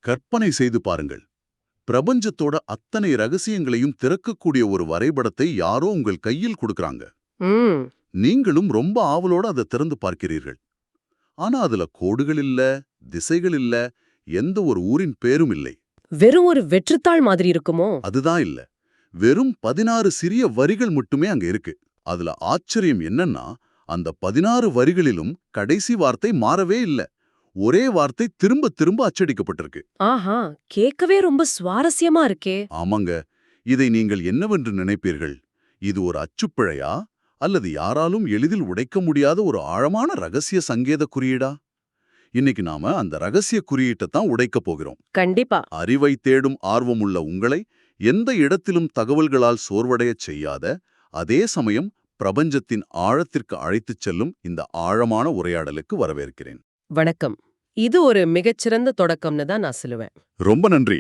கற்பனை செய்து பாருங்கள். பிரபஞ்சத்தோட அத்தனை ரகசியங்களையும் திறக்கக்கூடிய ஒரு வரைபடத்தை யாரோ உங்கள் கையில் கொடுக்கறாங்க. ம் நீங்களும் ரொம்ப ஆவலோட அதை திறந்து பார்க்கிறீர்கள். ஆனா அதுல கோடுகள் இல்ல, திசைகள் இல்ல, எந்த ஒரு ஊரின் பேரும் இல்லை. வெறும் ஒரு வெற்றுத்தாள் மாதிரி இருக்குமோ? அதுதான் இல்ல. வெறும் 16 சிறிய வரிகள் மட்டுமே அங்க இருக்கு. அதுல ஆச்சரியம் என்னன்னா, அந்த 16 வரிகளிலும் கடைசி வார்த்தை மாறவே இல்ல. ஒரே வார்த்தை திரும்ப திரும்ப அச்சடிக்கப்பட்டிருக்கு. ஆஹா, கேட்கவே ரொம்ப சுவாரஸ்யமா இருக்கே. ஆமாங்க. இதை நீங்கள் என்னவென்று நினைப்பீர்கள்? இது ஒரு அச்சுப்பிழையா? அல்லது யாராலும் எளிதில் உடைக்க முடியாத ஒரு ஆழமான ரகசிய சங்கேத குறியீடா? இன்னைக்கு நாம அந்த ரகசிய குறியீட்டை தான் உடைக்கப் போகிறோம். கண்டிப்பா. அறிவை தேடும் ஆர்வமுள்ள உங்களை எந்த இடத்திலும் தகவல்களால் சோர்வடையச் செய்யாத, அதே சமயம் பிரபஞ்சத்தின் ஆழத்திற்கு அழைத்துச் செல்லும் இந்த ஆழமான உரையாடலுக்கு வரவேற்கிறேன். வணக்கம். இது ஒரு மிகச்சிறந்த தொடக்கம்னு தான் நான் சொல்லுவேன். ரொம்ப நன்றி.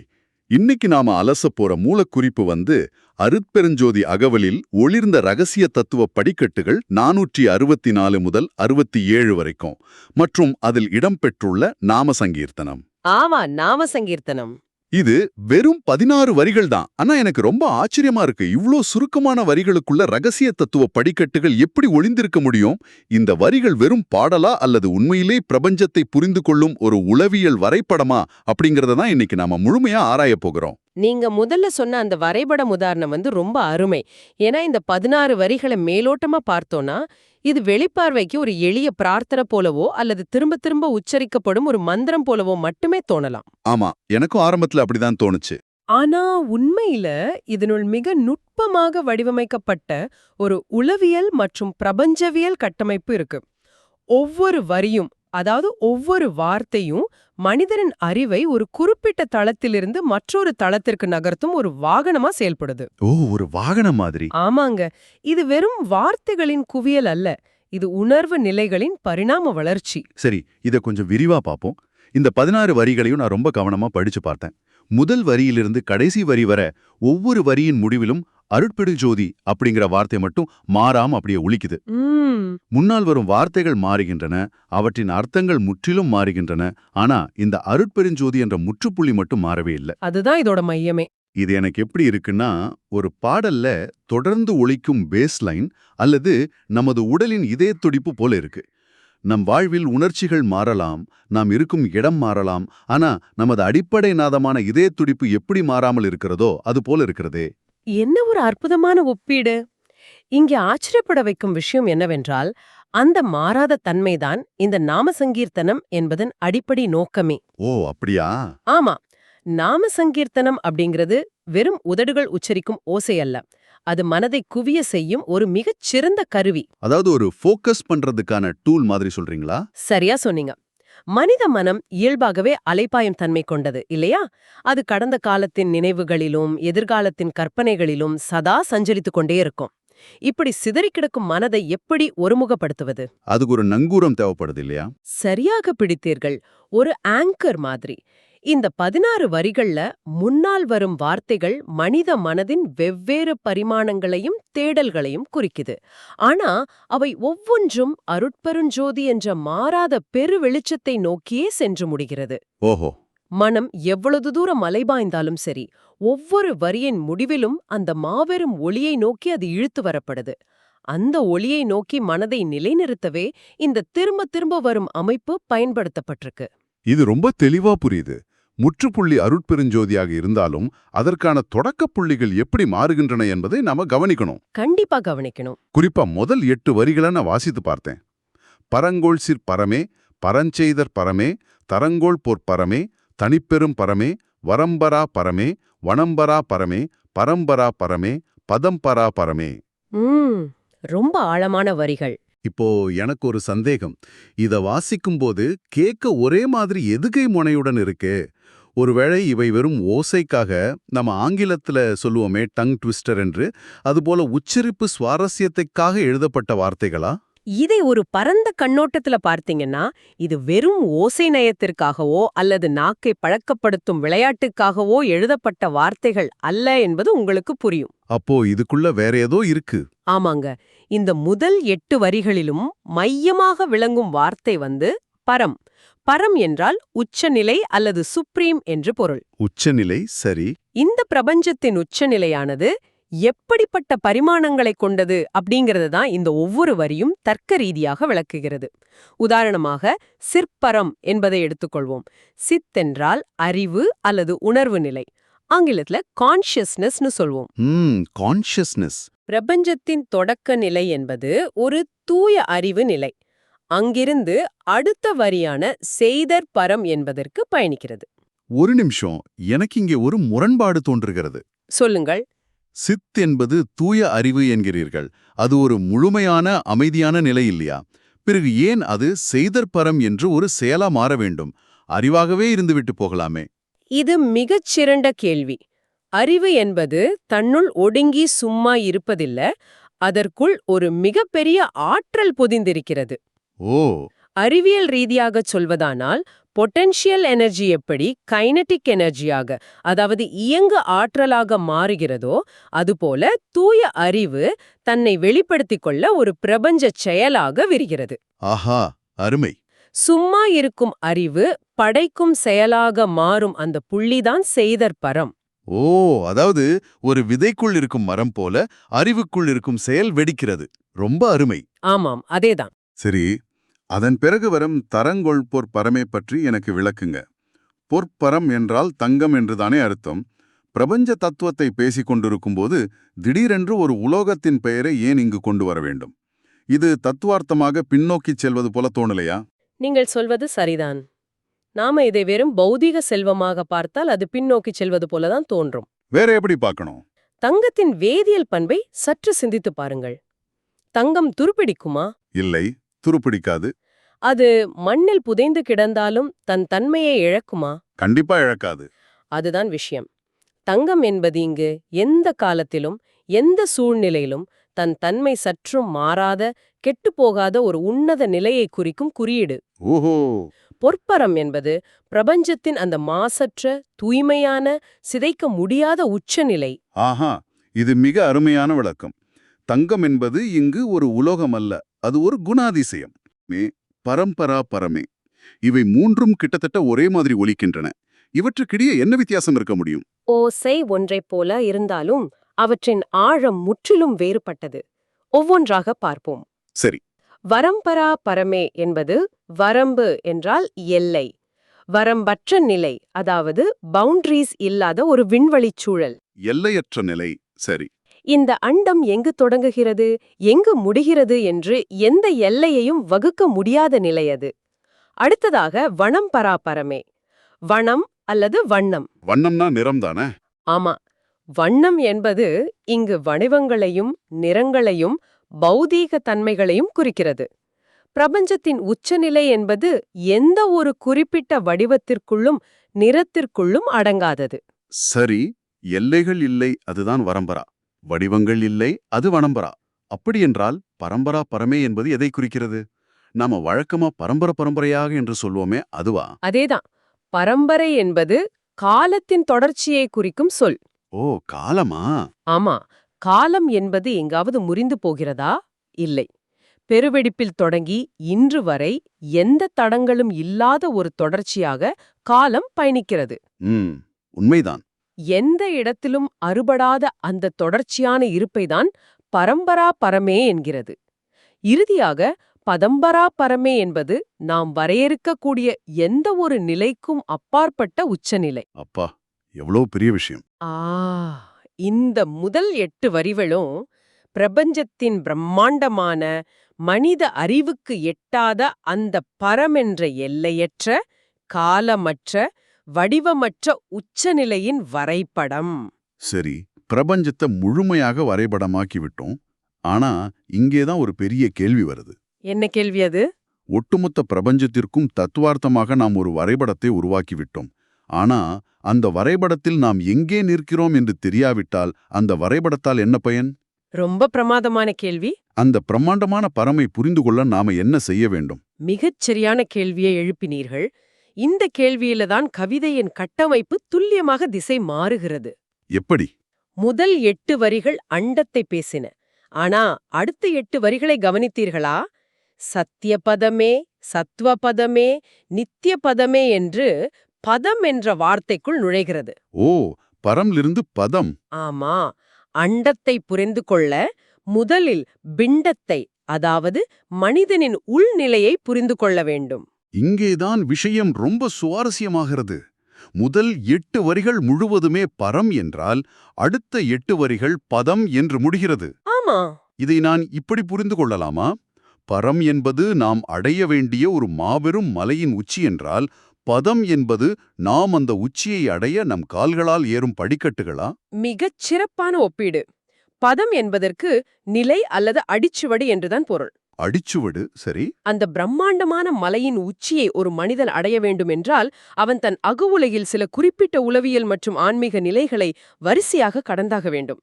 இன்னைக்கு நாம அலசப் போற மூலக்குறிப்பு அருட்பெருஞ்சோதி அகவலில் ஒளிர்ந்த ரகசிய தத்துவ படிக்கட்டுகள் 464 முதல் 67 வரைக்கும் மற்றும் அதில் இடம்பெற்றுள்ள நாம சங்கீர்த்தனம். ஆமா, நாம சங்கீர்த்தனம். இது வெறும் 16 வரிகள் தான். ஆனா எனக்கு ரொம்ப ஆச்சரியமா இருக்கு. இவ்ளோ சுருக்கமான வரிகளுக்குள்ள ரகசிய தத்துவ படிக்கட்டுகள் எப்படி ஒளிந்திருக்க முடியும்? இந்த வரிகள் வெறும் பாடலா அல்லது உண்மையிலே பிரபஞ்சத்தை புரிந்து கொள்ளும் ஒரு உளவியல் வரைபடமா அப்படிங்கறத தான் இன்னைக்கு நாம முழுமையா ஆராயப் போகிறோம். நீங்க முதல்ல சொன்ன அந்த வரைபடம் உதாரணம் ரொம்ப அருமை. ஏன்னா இந்த 16 வரிகளை மேலோட்டமா பார்த்தோம்னா, இது வெளிப்பார்வைக்கு ஒரு எளிய பிரார்த்தனை போலவோ அல்லது திரும்ப திரும்ப உச்சரிக்கப்படும் ஒரு மந்திரம் போலவோ மட்டுமே தோணலாம். ஆமா, எனக்கும் ஆரம்பத்துல அப்படிதான் தோணுச்சு. ஆனா உண்மையில இதனுள் மிக நுட்பமாக வடிவமைக்கப்பட்ட ஒரு உளவியல் மற்றும் பிரபஞ்சவியல் கட்டமைப்பு இருக்கு. ஒவ்வொரு வரியும், அதாவது ஒவ்வொரு வார்த்தையும் மனிதரின் அறிவை ஒரு குறிப்பிட்ட தளத்திலிருந்து மற்றொரு தளத்திற்கு நகர்த்தும் ஒரு வாகனமா செயல்படுது. ஓ, ஒரு வாகனம் மாதிரி. ஆமாங்க. இது வெறும் வார்த்தைகளின் குவியல் அல்ல. இது உணர்வு நிலைகளின் பரிணாம வளர்ச்சி. சரி, இத கொஞ்சம் விரிவா பாப்போம். இந்த 16 வரிகளையும் நான் ரொம்ப கவனமா படிச்சு பார்த்தேன். முதல் வரியிலிருந்து கடைசி வரி வர ஒவ்வொரு வரியின் முடிவிலும் அருட்பெருஞ்சோதி அப்படிங்கிற வார்த்தை மட்டும் மாறாம அப்படியே ஒலிக்குது. முன்னால் வரும் வார்த்தைகள் மாறுகின்றன, அவற்றின் அர்த்தங்கள் முற்றிலும் மாறுகின்றன. ஆனா இந்த அருட்பெருஞ்சோதி என்ற முற்றுப்புள்ளி மட்டும் மாறவே இல்லை. அதுதான் இதோட மையமே. இது எனக்கு எப்படி இருக்குன்னா, ஒரு பாடல்ல தொடர்ந்து ஒலிக்கும் பேஸ் லைன் அல்லது நமது உடலின் இதய துடிப்பு போல இருக்கு. நம் வாழ்வில் உணர்ச்சிகள் மாறலாம், நாம் இருக்கும் இடம் மாறலாம், ஆனா நமது அடிப்படை நாதமான இதய துடிப்பு எப்படி மாறாமல் இருக்கிறதோ அது போல இருக்கிறதே. என்ன ஒரு அற்புதமான ஒப்பீடு! இங்கே ஆச்சரியப்பட வைக்கும் விஷயம் என்னவென்றால், அந்த மாறாத தன்மைதான் இந்த நாம சங்கீர்த்தனம் என்பதன் அடிப்படை நோக்கமே. ஓ, அப்படியா? ஆமா, நாம சங்கீர்த்தனம் அப்படிங்கிறது வெறும் உதடுகள் உச்சரிக்கும் ஓசை அல்ல. அது மனதை குவிய செய்யும் ஒரு மிகச் சிறந்த கருவி. அதாவது ஒரு ஃபோக்கஸ் பண்றதுக்கான டூல் மாதிரி சொல்றீங்களா? சரியா சொன்னீங்க. மனித மனம் இயல்பாகவே அலைப்பாயும் தன்மை கொண்டது இல்லையா? அது கடந்த காலத்தின் நினைவுகளிலும் எதிர்காலத்தின் கற்பனைகளிலும் சதா சஞ்சரித்துக் கொண்டே இருக்கும். இப்படி சிதறி கிடக்கும் மனதை எப்படி ஒருமுகப்படுத்துவது? அதுக்கு ஒரு நங்கூரம் தேவைப்படுது இல்லையா? சரியாக பிடித்தீர்கள். ஒரு ஆங்கர் மாதிரி. இந்த 16 வரிகள்ல முன்னால் வரும் வார்த்தைகள் மனித மனதின் வெவ்வேறு பரிமாணங்களையும் தேடல்களையும் குறிக்குது. ஆனா அவை ஒவ்வொன்றும் அருட்பெருஞ்சோதி என்ற மாறாத பெரு வெளிச்சத்தை நோக்கியே சென்று முடிகிறது. ஓஹோ. மனம் எவ்வளவு தூரம் அலைபாய்ந்தாலும் சரி, ஒவ்வொரு வரியின் முடிவிலும் அந்த மாபெரும் ஒளியை நோக்கி அது இழுத்து வரப்படுது. அந்த ஒளியை நோக்கி மனதை நிலைநிறுத்தவே இந்த திரும்ப திரும்ப வரும் அமைப்பு பயன்படுத்தப்பட்டிருக்கு. இது ரொம்ப தெளிவா புரியுது. முற்றுப்புள்ளி அருட்பெருஞ்சோதியாக இருந்தாலும் அதற்கான தொடக்க புள்ளிகள் எப்படி மாறுகின்றன என்பதை நாம கவனிக்கணும். கண்டிப்பா கவனிக்கணும். குறிப்பா முதல் 8 வரிகளை நான் வாசித்து பார்த்தேன். பரங்கோள் சிற் பரமே, பரஞ்செய்தற் பரமே, தரங்கோள் பொற்பரமே, தனிப்பெரும் பரமே, வரம்பரா பரமே, வனம்பரா பரமே, பரம்பரா பரமே, பதம்பரா பரமே. ரொம்ப ஆழமான வரிகள். இப்போ எனக்கு ஒரு சந்தேகம். இத வாசிக்கும்போது கேட்க ஒரே மாதிரி எதுகை முனையுடன் இருக்கு. ஒருவேளை இவை வெறும் ஓசைக்காக, நம்ம ஆங்கிலத்துல சொல்லுவோமே டங் ட்விஸ்டர் என்று, அதுபோல உச்சரிப்பு சுவாரஸ்யத்தைக்காக எழுதப்பட்ட வார்த்தைகளா? இதை ஒரு பரந்த கண்ணோட்டத்துல பார்த்தீங்கன்னா, இது வெறும் ஓசை நயத்திற்காகவோ அல்லது நாக்கை பழக்கப்படுத்தும் விளையாட்டுக்காகவோ எழுதப்பட்ட வார்த்தைகள் அல்ல என்பது உங்களுக்கு புரியும். அப்போ இதுக்குள்ள வேற ஏதோ இருக்கு. ஆமாங்க. இந்த முதல் 8 வரிகளிலும் மையமாக விளங்கும் வார்த்தை பரம். பரம் என்றால் உச்சநிலை அல்லது சுப்ரீம் என்று பொருள். உச்சநிலை சரி. இந்த பிரபஞ்சத்தின் உச்சநிலையானது எப்படிப்பட்ட பரிமாணங்களைக் கொண்டது அப்படிங்கறது தான் இந்த ஒவ்வொரு வரியும் தர்க்க ரீதியாக விளக்குகிறது. உதாரணமாக சிற்பரம் என்பதை எடுத்துக்கொள்வோம். சித் என்றால் அறிவு அல்லது உணர்வு நிலை. ஆங்கிலத்துல கான்ஷியஸ்னஸ்னு சொல்வோம். கான்ஷியஸ்னஸ். பிரபஞ்சத்தின் தொடக்க நிலை என்பது ஒரு தூய அறிவு நிலை. அங்கிருந்து அடுத்த வரியான செய்தற் பரம் என்பதற்கு பயணிக்கிறது. ஒரு நிமிஷம், எனக்கு இங்கே ஒரு முரண்பாடு தோன்றுகிறது. சொல்லுங்கள். சித் என்பது தூய அறிவு என்கிறீர்கள். அது ஒரு முழுமையான அமைதியான நிலை இல்லையா? பிறகு ஏன் அது செய்தற்பரம் என்று ஒரு செயலா மாற வேண்டும்? அறிவாகவே இருந்துவிட்டு போகலாமே. இது மிகச் சிறந்த கேள்வி. அறிவு என்பது தன்னுள் ஒடுங்கி சும்மா இருப்பதில்ல, அதற்குள் ஒரு மிகப்பெரிய ஆற்றல் பொதிந்திருக்கிறது. ஓ. அறிவியல் ரீதியாகச் சொல்வதானால் பொட்டென்ஷியல் எனர்ஜி எப்படி கைனடிக் எனர்ஜியாக, அதாவது இயங்கு ஆற்றலாக மாறுகிறதோ அதுபோல தூய அறிவு தன்னை வெளிப்படுத்திக் கொள்ள ஒரு பிரபஞ்ச செயலாக விரிகிறது. ஆஹா, அருமை. சும்மா இருக்கும் அறிவு படைக்கும் செயலாக மாறும் அந்த புள்ளிதான் செய்தற்பரம். ஓ, அதாவது ஒரு விதைக்குள் இருக்கும் மரம் போல அறிவுக்குள் இருக்கும் செயல் வெடிக்கிறது. ரொம்ப அருமை. ஆமாம், அதேதான். சரி, அதன் பிறகு வரும் தரங்கொள் பொற்பரமே பற்றி எனக்கு விளக்குங்க. பொற்பரம் என்றால் தங்கம் என்றுதானே அர்த்தம். பிரபஞ்ச தத்துவத்தை பேசிக் கொண்டிருக்கும்போது திடீரென்று ஒரு உலோகத்தின் பெயரை ஏன் இங்கு கொண்டு வர வேண்டும்? இது தத்துவார்த்தமாக பின்னோக்கிச் செல்வது போல தோணலையா? நீங்கள் சொல்வது சரிதான். நாம இதை வெறும் பௌதீக செல்வமாக பார்த்தால் அது பின்னோக்கி செல்வது போலதான் தோன்றும். வேற எப்படி பார்க்கணும்? தங்கத்தின் வேதியியல் பண்பை சற்று சிந்தித்து பாருங்கள். தங்கம் துருப்பிடிக்குமா? இல்லை, துருப்பிடிக்காது. அது மண்ணில் புதைந்து கிடந்தாலும் தன் தன்மையை இழக்குமா? கண்டிப்பா இழக்காது. அதுதான் விஷயம். தங்கம் என்பது இங்கு எந்த காலத்திலும் எந்த சூழ்நிலையிலும் தன் தன்மை சற்றும் மாறாத கெட்டுப்போகாத ஒரு உன்னத நிலையை குறிக்கும் குறியீடு. ஓஹோ. பொற்பரம் என்பது பிரபஞ்சத்தின் அந்த மாசற்ற தூய்மையான சிதைக்க முடியாத உச்சநிலை. ஆஹா, இது மிக அருமையான விளக்கம். தங்கம் என்பது இங்கு ஒரு உலோகம் அல்ல, அது ஒரு குணாதிசயம். பரம்பரா பரமே, இவை மூன்றும் கிட்டத்தட்ட ஒரே மாதிரி ஒலிக்கின்றன. இவற்றுக்கிடையே என்ன வித்தியாசம் இருக்க முடியும்? ஓசை ஒன்றைப் போல இருந்தாலும் அவற்றின் ஆழம் முற்றிலும் வேறுபட்டது. ஒவ்வொன்றாக பார்ப்போம். சரி. வரம்பரா பரமே என்பது வரம்பு என்றால் எல்லை, வரம்பற்ற நிலை, அதாவது பவுண்டரிஸ் இல்லாத ஒரு விண்வெளிச் சூழல். எல்லையற்ற நிலை. சரி. இந்த அண்டம் எங்கு தொடங்குகிறது, எங்கு முடிகிறது என்று எந்த எல்லையையும் வகுக்க முடியாத நிலை அது. அடுத்ததாக வனம் பராபரமே. வனம் அல்லது வண்ணம். வண்ணம்னா நிறம் தானே? ஆமா, வண்ணம் என்பது இங்கு வடிவங்களையும் நிறங்களையும் பௌதீக தன்மைகளையும் குறிக்கிறது. பிரபஞ்சத்தின் உச்சநிலை என்பது எந்த ஒரு குறிப்பிட்ட வடிவத்திற்குள்ளும் நிறத்திற்குள்ளும் அடங்காதது. சரி, எல்லைகள் இல்லை, அதுதான் வரம்பரா. வடிவங்கள் இல்லை, அது வனம்பரா. அப்படியென்றால் பரம்பரா பரமே என்பது எதை குறிக்கிறது? நாம வழக்கமா பரம்பரையாக என்று சொல்வோமே, அதுவா? அதேதான். பரம்பரை என்பது காலத்தின் தொடர்ச்சியை குறிக்கும் சொல். ஓ, காலமா? ஆமா, காலம் என்பது எங்காவது முறிந்து போகிறதா? இல்லை. பெருவெடிப்பில் தொடங்கி இன்று வரை எந்த தடங்களும் இல்லாத ஒரு தொடர்ச்சியாக காலம் பயணிக்கிறது. உண்மைதான். எந்த இடத்திலும் அறுபடாத அந்த தொடர்ச்சியான இருப்பைதான் பரம்பரா பரமே என்கிறது. இறுதியாக பதம்பரா பரமே என்பது நாம் வரையறுக்கக்கூடிய எந்த ஒரு நிலைக்கும் அப்பாற்பட்ட உச்சநிலை. அப்பா, எவ்வளவு பெரிய விஷயம். இந்த முதல் 8 வரிகளும் பிரபஞ்சத்தின் பிரம்மாண்டமான மனித அறிவுக்கு எட்டாத அந்த பரமென்ற எல்லையற்ற காலமற்ற வடிவமற்ற உச்சநிலையின் வரைபடம். சரி, பிரபஞ்சத்தை முழுமையாக வரைபடமாக்கி விட்டோம். ஆனா இங்கேதான் ஒரு பெரிய கேள்வி வருது. என்ன கேள்வி அது? ஒட்டுமொத்த பிரபஞ்சத்திற்கும் தத்துவார்த்தமாக நாம் ஒரு வரைபடத்தை உருவாக்கி விட்டோம். ஆனா அந்த வரைபடத்தில் நாம் எங்கே நிற்கிறோம் என்று தெரியாவிட்டால் அந்த வரைபடத்தால் என்ன பயன்? ரொம்ப பிரமாதமான கேள்வி. அந்த பிரம்மாண்டமான பரமை புரிந்து கொள்ள நாம என்ன செய்ய வேண்டும்? மிகச் சரியான கேள்வியை எழுப்பினீர்கள். இந்த கேள்வியில தான் கவிதையின் கட்டமைப்பு துல்லியமாக திசை மாறுகிறது. எப்படி? முதல் 8 வரிகள் அண்டத்தை பேசின. ஆனா அடுத்த 8 வரிகளை கவனித்தீர்களா? சத்தியபதமே, சத்வபதமே, நித்தியபதமே என்று பதம் என்ற வார்த்தைக்குள் நுழைகிறது. ஓ, பரம்லிருந்து பதம். ஆமா, அண்டத்தை புரிந்து கொள்ள முதலில் பிண்டத்தை, அதாவது மனிதனின் உள்நிலையை புரிந்து கொள்ள வேண்டும். இங்கேதான் விஷயம் ரொம்ப சுவாரஸ்யமாகிறது. முதல் 8 வரிகள் முழுவதுமே பரம் என்றால் அடுத்த 8 வரிகள் பதம் என்று முடிகிறது. ஆமா, இதை நான் இப்படி புரிந்து கொள்ளலாமா? பரம் என்பது நாம் அடைய வேண்டிய ஒரு மாபெரும் மலையின் உச்சி என்றால், பதம் என்பது நாம் அந்த உச்சியை அடைய நம் கால்களால் ஏறும் படிக்கட்டுகளா? மிகச் சிறப்பான ஒப்பீடு. பதம் என்பதற்கு நிலை அல்லது அடிச்சுவடு என்றுதான் பொருள். அடிச்சுவடு, சரி. அந்த பிரம்மாண்டமான மலையின் உச்சியை ஒரு மனிதன் அடைய வேண்டும் என்றால் அவன் தன் அகவுலகில் சில குறிப்பிட்ட உளவியல் மற்றும் ஆன்மீக நிலைகளை வரிசையாக கடந்தாக வேண்டும்.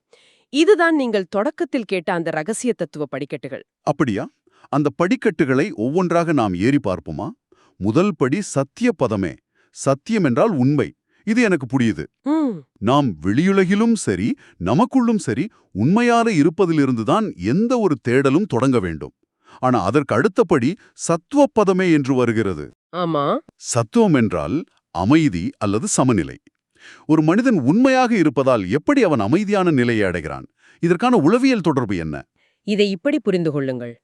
இதுதான் நீங்கள் தொடக்கத்தில் கேட்ட அந்த ரகசிய தத்துவ படிக்கட்டுகள். அப்படியா? அந்த படிக்கட்டுகளை ஒவ்வொன்றாக நாம் ஏறி பார்ப்போமா? முதல் படி சத்திய பதமே. சத்தியம் என்றால் உண்மை. இது எனக்கு புரியுது. நாம் வெளியுலகிலும் சரி, நமக்குள்ளும் சரி, உண்மையாக இருப்பதிலிருந்துதான் எந்த ஒரு தேடலும் தொடங்க வேண்டும். ஆனா அதற்கு அடுத்தபடி சத்துவப்பதமே என்று வருகிறது. ஆமா, சத்துவம் என்றால் அமைதி அல்லது சமநிலை. ஒரு மனிதன் உண்மையாக இருப்பதால் எப்படி அவன் அமைதியான நிலையை அடைகிறான்? இதற்கான உளவியல் தொடர்பு என்ன? இதை இப்படி புரிந்து கொள்ளுங்கள்.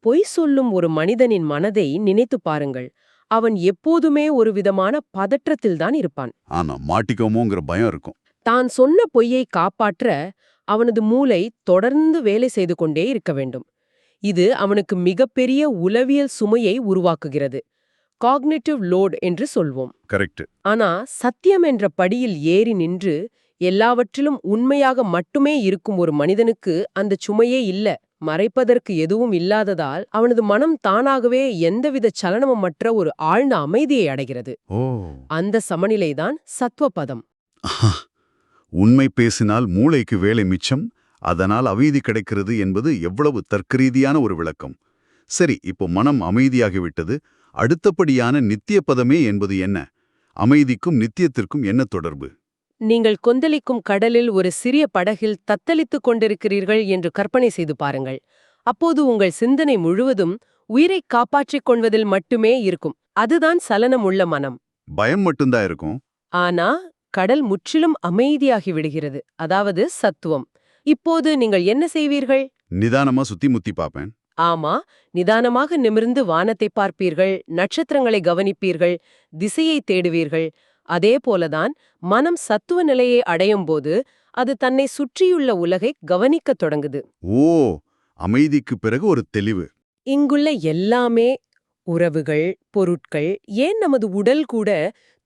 பொய் சொல்லும் ஒரு மனிதனின் மனதை நினைத்து பாருங்கள். அவன் எப்போதுமே ஒரு விதமான பதற்றத்தில்தான் இருப்பான். ஆனா மாட்டிக்கோமோங்கிற பயம் இருக்கும். தான் சொன்ன பொய்யை காப்பாற்ற அவனது மூளை தொடர்ந்து வேலை செய்து கொண்டே இருக்க வேண்டும். இது அவனுக்கு மிகப்பெரிய உளவியல் சுமையை உருவாக்குகிறது. காக்னிட்டிவ் லோட் என்று சொல்வோம். கரெக்ட். ஆனா சத்தியம் என்ற படியில் ஏறி நின்று எல்லாவற்றிலும் உண்மையாக மட்டுமே இருக்கும் ஒரு மனிதனுக்கு அந்த சுமையே இல்ல. மறைப்பதற்கு எதுவும் இல்லாததால் அவனது மனம் தானாகவே எந்தவித சலனமுமற்ற ஒரு ஆழ்ந்த அமைதியை அடைகிறது. ஓ, அந்த சமநிலைதான் சத்வபதம். உண்மை பேசினால் மூளைக்கு வேலை மிச்சம், அதனால் அமைதி கிடைக்கிறது என்பது எவ்வளவு தர்க்கரீதியான ஒரு விளக்கம். சரி, இப்போ மனம் அமைதியாகிவிட்டது. அடுத்தபடியான நித்திய பதமே என்பது என்ன? அமைதிக்கும் நித்தியத்திற்கும் என்ன தொடர்பு? நீங்கள் கொந்தளிக்கும் கடலில் ஒரு சிறிய படகில் தத்தளித்துக் கொண்டிருக்கிறீர்கள் என்று கற்பனை செய்து பாருங்கள். அப்போது உங்கள் சிந்தனை முழுவதும் உயிரை காப்பாற்றிக் கொள்வதில் மட்டுமே இருக்கும். அதுதான் சலனமுள்ள மனம். பயம் மட்டும்தான் இருக்கும். ஆனா கடல் முற்றிலும் அமைதியாகி விடுகிறது, அதாவது சத்துவம். இப்போது நீங்கள் என்ன செய்வீர்கள்? நிதானமா சுத்தி முத்தி பாப்பேன். ஆமா, நிதானமாக நிமிர்ந்து வானத்தை பார்ப்பீர்கள், நட்சத்திரங்களை கவனிப்பீர்கள், திசையை தேடுவீர்கள். அதே போலதான் மனம் சத்துவ நிலையை அடையும் போது அது தன்னை சுற்றியுள்ள உலகை கவனிக்கத் தொடங்குது. ஓ, அமைதிக்கு பிறகு ஒரு தெளிவு. இங்குள்ள எல்லாமே, உறவுகள், பொருட்கள், ஏன் நமது உடல் கூட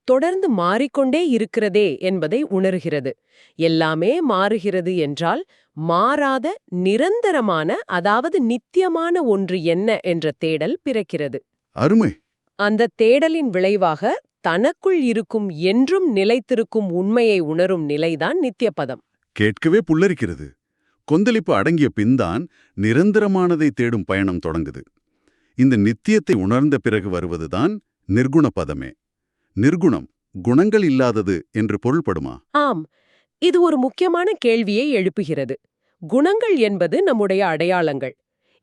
தொடர்ந்து மாறிக்கொண்டே இருக்கிறதே என்பதை உணர்கிறது. எல்லாமே மாறுகிறது என்றால் மாறாத நிரந்தரமான, அதாவது நித்தியமான ஒன்று என்ன என்ற தேடல் பிறக்கிறது. அருமை. அந்த தேடலின் விளைவாக தனக்குள் இருக்கும் என்றும் நிலைத்திருக்கும் உண்மையை உணரும் நிலைதான் நித்தியபதம். கேட்கவே புல்லரிக்கிறது. கொந்தளிப்பு அடங்கிய பின்தான் நிரந்தரமானதை தேடும் பயணம் தொடங்குது. இந்த நித்தியத்தை உணர்ந்த பிறகு வருவதுதான் நிர்குண பதமே. நிர்குணம், குணங்கள் இல்லாதது என்று பொருள்படுமா? ஆம், இது ஒரு முக்கியமான கேள்வியை எழுப்புகிறது. குணங்கள் என்பது நம்முடைய அடையாளங்கள்.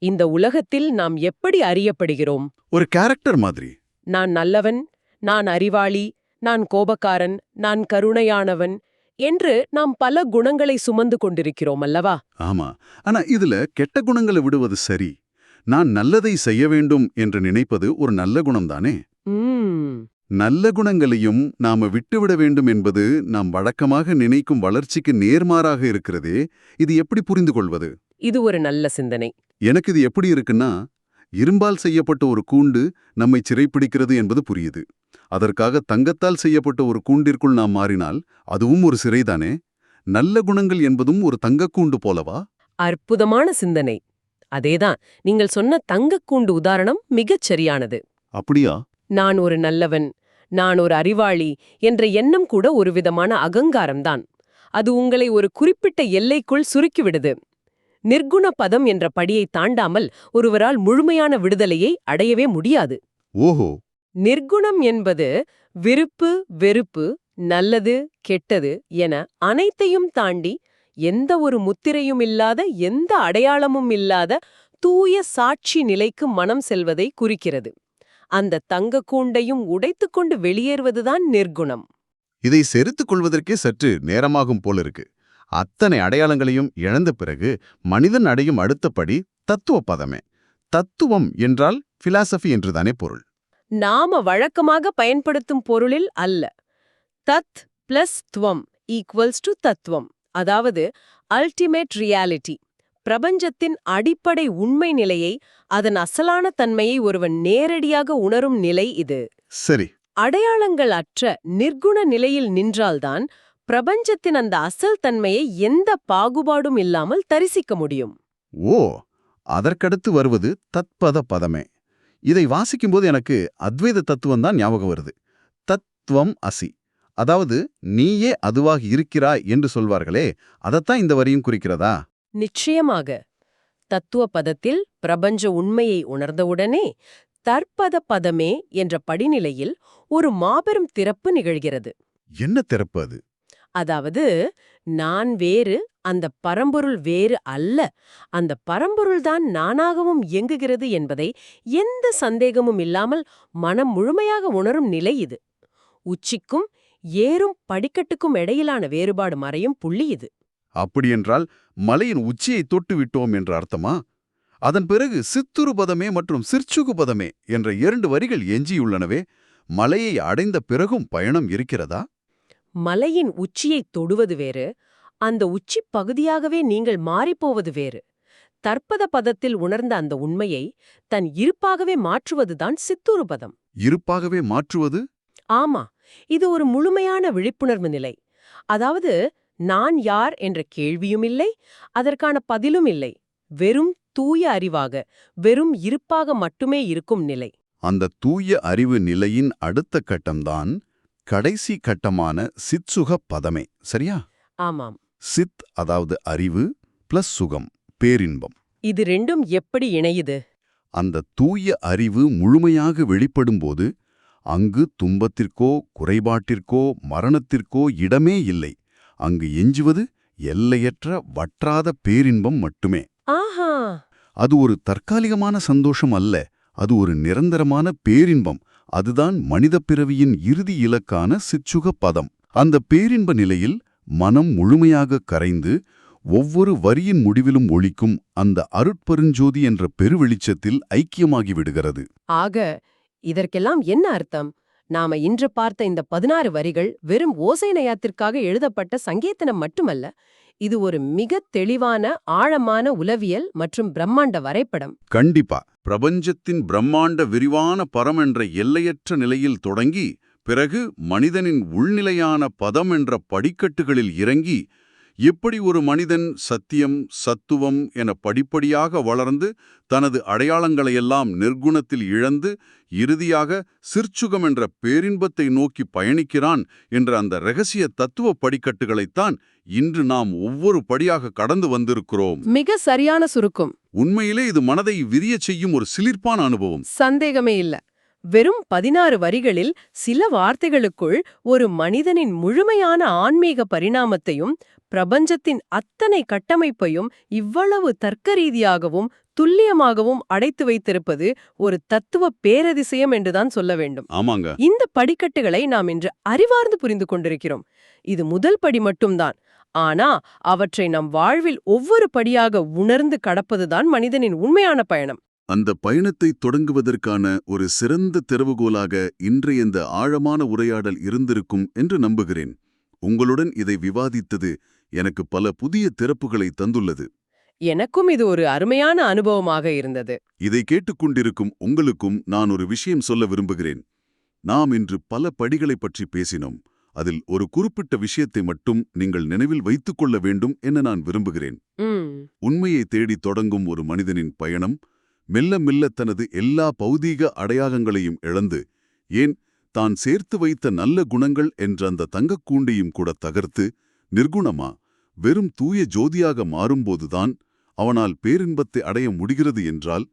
இந்த உலகத்தில் நாம் எப்படி அறியப்படுகிறோம்? ஒரு கேரக்டர் மாதிரி. நான் நல்லவன், நான் அறிவாளி, நான் கோபக்காரன், நான் கருணையானவன் என்று நாம் பல குணங்களை சுமந்து கொண்டிருக்கிறோம் அல்லவா? ஆமா. ஆனா இதுல கெட்ட குணங்களை விடுவது சரி. நான் நல்லதை செய்ய வேண்டும் என்று நினைப்பது ஒரு நல்ல குணம்தானே? நல்ல குணங்களையும் நாம விட்டுவிட வேண்டும் என்பது நாம் வழக்கமாக நினைக்கும் வளர்ச்சிக்கு நேர்மாறாக இருக்கிறதே. இது எப்படி புரிந்து கொள்வது? இது ஒரு நல்ல சிந்தனை. எனக்கு இது எப்படி இருக்குன்னா, இரும்பால் செய்யப்பட்ட ஒரு கூண்டு நம்மை சிறைப்பிடிக்கிறது என்பது புரியுது. அதற்காக தங்கத்தால் செய்யப்பட்ட ஒரு கூண்டிற்குள் நாம் மாறினால் அதுவும் ஒரு சிறைதானே? நல்ல குணங்கள் என்பதும் ஒரு தங்கக்கூண்டு போலவா? அற்புதமான சிந்தனை. அதேதான், நீங்கள் சொன்ன தங்கக்கூண்டு உதாரணம் மிகச் சரியானது. அப்படியா? நான் ஒரு நல்லவன், நான் ஒரு அறிவாளி என்ற எண்ணம் கூட ஒரு விதமான அகங்காரம்தான். அது உங்களை ஒரு குறிப்பிட்ட எல்லைக்குள் சுருக்கிவிடுது. நிர்குண பதம் என்ற படியை தாண்டாமல் ஒருவரால் முழுமையான விடுதலையை அடையவே முடியாது. ஓஹோ. நிர்குணம் என்பது விருப்பு, வெறுப்பு, நல்லது, கெட்டது என அனைத்தையும் தாண்டி எந்த ஒரு முத்திரையும் இல்லாத, எந்த அடையாளமும் இல்லாத தூய சாட்சி நிலைக்கு மனம் செல்வதை குறிக்கிறது. அந்த தங்க கூண்டையும் உடைத்துக்கொண்டு வெளியேறுவதுதான் நிர்குணம். இதை செரித்துக் கொள்வதற்கே சற்று நேரமாகும் போலிருக்கு. அத்தனை அடையாளங்களையும் இழந்த பிறகு மனிதன் அடையும் அடுத்தபடி தத்துவ பதமே. தத்துவம் என்றால் பிலாசபி என்றுதானே பொருள். நாம வழக்கமாக பயன்படுத்தும் பொருளில் அல்ல. தத் பிளஸ் துவம் ஈக்குவல்ஸ் டு தத்துவம், அதாவது அல்டிமேட் ரியாலிட்டி. பிரபஞ்சத்தின் அடிப்படை உண்மை நிலையை, அதன் அசலான தன்மையை ஒருவன் நேரடியாக உணரும் நிலை இது. சரி. அடையாளங்கள் அற்ற நிர்குண நிலையில் நின்றால்தான் பிரபஞ்சத்தின் அந்த அசல் தன்மையை எந்த பாகுபாடும் இல்லாமல் தரிசிக்க முடியும். ஓ, அதற்கடுத்து வருவது தத்பத பதமே. இதை வாசிக்கும்போது எனக்கு அத்வைத தத்துவம் தான் ஞாபகம் வருது. தத்துவம் அசி, அதாவது நீயே அதுவாக இருக்கிறாய் என்று சொல்வார்களே, அதத்தான் இந்த வரியும் குறிக்கிறதா? நிச்சயமாக. தத்துவ பதத்தில் பிரபஞ்ச உண்மையை உணர்ந்தவுடனே தற்பத பதமே என்ற படிநிலையில் ஒரு மாபெரும் திறப்பு நிகழ்கிறது. என்ன திறப்பு அது? அதாவது, நான் வேறு, அந்த பரம்பொருள் வேறு அல்ல, அந்த பரம்பொருள்தான் நானாகவும் இயங்குகிறது என்பதை எந்த சந்தேகமும் இல்லாமல் மனம் முழுமையாக உணரும் நிலை இது. உச்சிக்கும் ஏறும் படிக்கட்டுக்கும் இடையிலான வேறுபாடு மறையும் புள்ளி இது. அப்படியென்றால் மலையின் உச்சியை தொட்டு விட்டோம் என்ற அர்த்தமா? அதன் பிறகு சித்துரு பதமே மற்றும் சிற்சுகு பதமே என்ற 2 வரிகள் எஞ்சியுள்ளனவே, மலையை அடைந்த பிறகும் பயணம் இருக்கிறதா? மலையின் உச்சியை தொடுவது வேறு, அந்த உச்சி பகுதியாகவே நீங்கள் மாறிப்போவது வேறு. தற்பத பதத்தில் உணர்ந்த அந்த உண்மையை தன் இருப்பாகவே மாற்றுவதுதான் சித்தூரு பதம். இருப்பாகவே மாற்றுவது? ஆமா, இது ஒரு முழுமையான விழிப்புணர்வு நிலை. அதாவது, நான் யார் என்ற கேள்வியும் இல்லை, அதற்கான பதிலும் இல்லை. வெறும் தூய அறிவாக, வெறும் இருப்பாக மட்டுமே இருக்கும் நிலை. அந்த தூய அறிவு நிலையின் அடுத்த கட்டம்தான் கடைசி கட்டமான சித்சுக பதமே, சரியா? ஆமாம். சித் அதாவது அறிவு பிளஸ் சுகம், பேரின்பம். இது ரெண்டும் எப்படி இணையுது? அந்த தூய அறிவு முழுமையாக வெளிப்படும்போது அங்கு துன்பத்திற்கோ குறைபாட்டிற்கோ மரணத்திற்கோ இடமே இல்லை. அங்கு எஞ்சுவது எல்லையற்ற வற்றாத பேரின்பம் மட்டுமே. ஆஹா! அது ஒரு தற்காலிகமான சந்தோஷம் அல்ல, அது ஒரு நிரந்தரமான பேரின்பம். அதுதான் மனிதப் பிறவியின் இறுதி இலக்கான சிற்சுக பதம். அந்த பேரின்ப நிலையில் மனம் முழுமையாக கரைந்து ஒவ்வொரு வரியின் முடிவிலும் ஒலிக்கும் அந்த அருட்பெருஞ்சோதி என்ற பெருவெளிச்சத்தில் ஐக்கியமாகி விடுகிறது. ஆக, இதற்கெல்லாம் என்ன அர்த்தம்? நாம இன்று பார்த்த இந்த 16 வரிகள் வெறும் ஓசை நயத்திற்காக எழுதப்பட்ட சங்கீதனம் மட்டுமல்ல. இது ஒரு மிகத் தெளிவான, ஆழமான உளவியல் மற்றும் பிரம்மாண்ட வரைபடம். கண்டிப்பா. பிரபஞ்சத்தின் பிரம்மாண்ட விரிவான பரம் என்ற எல்லையற்ற நிலையில் தொடங்கி, பிறகு மனிதனின் உள்நிலையான பதம் என்ற படிக்கட்டுகளில் இறங்கி, எப்படி ஒரு மனிதன் சத்தியம், சத்துவம் என படிப்படியாக வளர்ந்து தனது அடையாளங்களையெல்லாம் நிர்குணத்தில் இழந்து இறுதியாக சிற்சுகம் என்ற பேரின்பத்தை நோக்கி பயணிக்கிறான் என்ற அந்த இரகசிய தத்துவ படிக்கட்டுகளைத்தான் இன்று நாம் ஒவ்வொரு படியாக கடந்து வந்திருக்கிறோம். மிக சரியான சுருக்கம். உண்மையிலே இது மனதை விரியச் செய்யும் ஒரு சிலிர்ப்பான அனுபவம். சந்தேகமே இல்ல. வெறும் 16 வரிகளில் சில வார்த்தைகளுக்குள் ஒரு மனிதனின் முழுமையான ஆன்மீக பரிணாமத்தையும் பிரபஞ்சத்தின் அத்தனை கட்டமைப்பையும் இவ்வளவு தர்க்கரீதியாகவும் துல்லியமாகவும் அடைத்து வைத்திருப்பது ஒரு தத்துவ பேரதிசயம் என்றுதான் சொல்ல வேண்டும். ஆமாங்க. இந்த படிக்கட்டுகளை நாம் இன்று அறிவார்ந்து புரிந்து கொண்டிருக்கிறோம். இது முதல் படி மட்டும்தான். ஆனா அவற்றை நம் வாழ்வில் ஒவ்வொரு படியாக உணர்ந்து கடப்பதுதான் மனிதனின் உண்மையான பயணம். அந்த பயணத்தை தொடங்குவதற்கான ஒரு சிறந்த திறவுகோலாக இன்றைய இந்த ஆழமான உரையாடல் இருந்திருக்கும் என்று நம்புகிறேன். உங்களுடன் இதை விவாதித்தது எனக்கு பல புதிய திறப்புகளை தந்துள்ளது. எனக்கும் இது ஒரு அருமையான அனுபவமாக இருந்தது. இதை கேட்டுக்கொண்டிருக்கும் உங்களுக்கும் நான் ஒரு விஷயம் சொல்ல விரும்புகிறேன். நாம் இன்று பல படிகளைப் பற்றி பேசினோம். அதில் ஒரு குறிப்பிட்ட விஷயத்தை மட்டும் நீங்கள் நினைவில் வைத்துக் கொள்ள வேண்டும் என நான் விரும்புகிறேன். உண்மையை தேடி தொடங்கும் ஒரு மனிதனின் பயணம் மெல்ல மெல்ல தனது எல்லா பௌதீக அடையாளங்களையும் இழந்து, ஏன் தான் சேர்த்து வைத்த நல்ல குணங்கள் என்ற அந்த தங்கக்கூண்டையும் கூட தகர்த்து நிர்குணமா வெறும் தூய ஜோதியாக மாறும்போதுதான் அவனால் பேரின்பத்தை அடைய முடிகிறது என்றால்,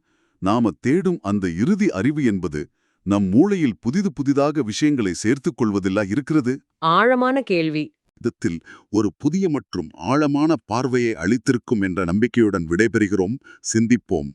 நாம தேடும் அந்த இறுதி அறிவு என்பது நம் மூளையில் புதிதாக விஷயங்களை சேர்த்துக் கொள்வதில்லா இருக்கிறது. ஆழமான கேள்வி. விதத்தில் ஒரு புதிய மற்றும் ஆழமான பார்வையை அளித்திருக்கும் என்ற நம்பிக்கையுடன் விடைபெறுகிறோம். சிந்திப்போம்.